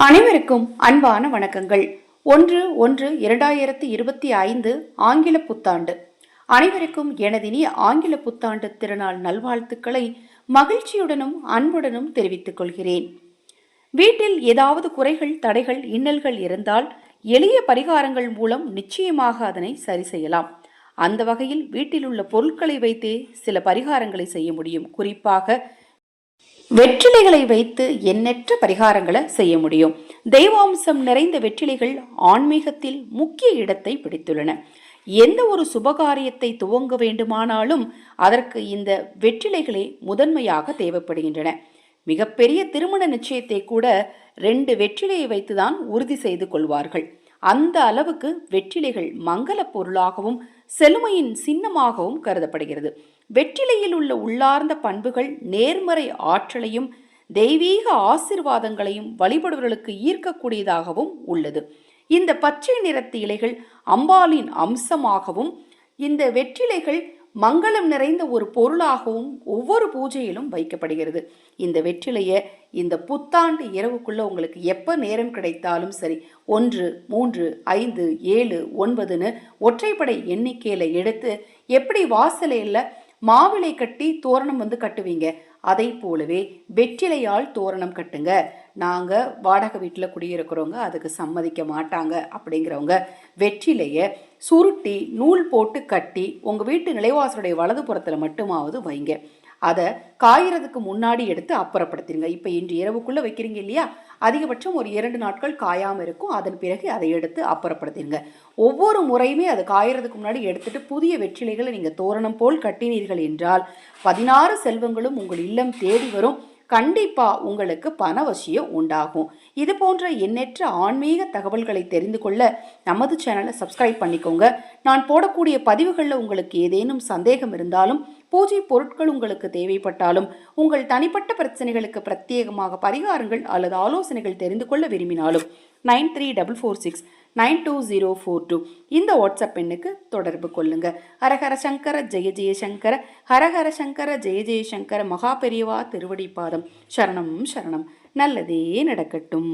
அனைவருக்கும் அன்பான வணக்கங்கள். 1/1/2025 ஆங்கில புத்தாண்டு. அனைவருக்கும் எனதினிய ஆங்கில புத்தாண்டு திருநாள் நல்வாழ்த்துக்களை மகிழ்ச்சியுடனும் அன்புடனும் தெரிவித்துக் கொள்கிறேன். வீட்டில் ஏதாவது குறைகள், தடைகள், இன்னல்கள் இருந்தால் எளிய பரிகாரங்கள் மூலம் நிச்சயமாக அதனை சரி செய்யலாம். அந்த வகையில் வீட்டில் உள்ள பொருட்களை வைத்தே சில பரிகாரங்களை செய்ய முடியும். குறிப்பாக வெற்றிலைகளை வைத்து எண்ணற்ற பரிகாரங்களை செய்ய முடியும். தெய்வாம்சம் நிறைந்த வெற்றிலைகள் ஆன்மீகத்தில் முக்கிய இடத்தை பிடித்துள்ளன. எந்த ஒரு சுபகாரியத்தை துவங்க வேண்டுமானாலும் அதற்கு இந்த வெற்றிலைகளே முதன்மையாக தேவைப்படுகின்றன. மிகப்பெரிய திருமண நிச்சயத்தை கூட 2 வெற்றிலையை வைத்துதான் உறுதி செய்து கொள்வார்கள். அந்த அளவுக்கு வெற்றிலைகள் மங்கள பொருளாகவும் செழுமையின் சின்னமாகவும் கருதப்படுகிறது. வெற்றிலையில் உள்ள உள்ளார்ந்த பண்புகள் நேர்மறை ஆற்றலையும் தெய்வீக ஆசீர்வாதங்களையும் வழிபடுவர்களுக்கு ஈர்க்கக்கூடியதாகவும் உள்ளது. இந்த பச்சை நிறத்து இலைகள் அம்பாளின் அம்சமாகவும் இந்த வெற்றிலைகள் மங்களம் நிறைந்த ஒரு பொருளாகவும் ஒவ்வொரு பூஜையிலும் வைக்கப்படுகிறது. இந்த வெற்றிலையை இந்த புத்தாண்டு இரவுக்குள்ள உங்களுக்கு எப்போ நேரம் கிடைத்தாலும் சரி 1, 3, 5, 7, 9ன்னு ஒற்றைப்படை எண்ணிக்கையில் எடுத்து எப்படி வாசலையில் மாவிலை கட்டி தோரணம் கட்டுவீங்க, அதை போலவே வெற்றிலையால் தோரணம் கட்டுங்க. நாங்கள் வாடகை வீட்டில் குடியிருக்கிறவங்க அதுக்கு சம்மதிக்க மாட்டாங்க அப்படிங்கிறவங்க வெற்றிலையை சுருட்டி நூல் போட்டு கட்டி உங்கள் வீட்டு நிலைவாசலுடைய வலது புறத்தில் மட்டுமாவது வைங்க. அதை காயறதுக்கு முன்னாடி எடுத்து அப்புறப்படுத்திடுங்க. இப்போ இன்று இரவுக்குள்ளே வைக்கிறீங்க இல்லையா, அதிகபட்சம் ஒரு 2 நாட்கள் காயாமல் இருக்கும். அதன் பிறகு அதை எடுத்து அப்புறப்படுத்திடுங்க. ஒவ்வொரு முறையுமே அது காயறதுக்கு முன்னாடி எடுத்துட்டு புதிய வெற்றிலைகளை நீங்கள் தோரணம் போல் கட்டினீர்கள் என்றால் 16 செல்வங்களும் உங்கள் இல்லம் தேடி வரும். கண்டிப்பா உங்களுக்கு பணவசியம் உண்டாகும். இது போன்ற எண்ணற்ற ஆன்மீக தகவல்களை தெரிந்து கொள்ள நமது சேனலை சப்ஸ்கிரைப் பண்ணிக்கோங்க. நான் போடக்கூடிய பதிவுகளில் உங்களுக்கு ஏதேனும் சந்தேகம் இருந்தாலும், பூஜை பொருட்கள் உங்களுக்கு தேவைப்பட்டாலும், உங்கள் தனிப்பட்ட பிரச்சனைகளுக்கு பிரத்யேகமாக பரிகாரங்கள் அல்லது ஆலோசனைகள் தெரிந்து கொள்ள விரும்பினாலும் 9344692042 இந்த வாட்ஸ்அப் எண்ணுக்கு தொடர்பு கொள்ளுங்க. ஹரஹர சங்கர ஜெய ஜெயசங்கர, ஹரஹர சங்கர ஜெய ஜெயசங்கர. மகா பெரியவா திருவடி பாதம் சரணம் சரணம். நல்லதே நடக்கட்டும்.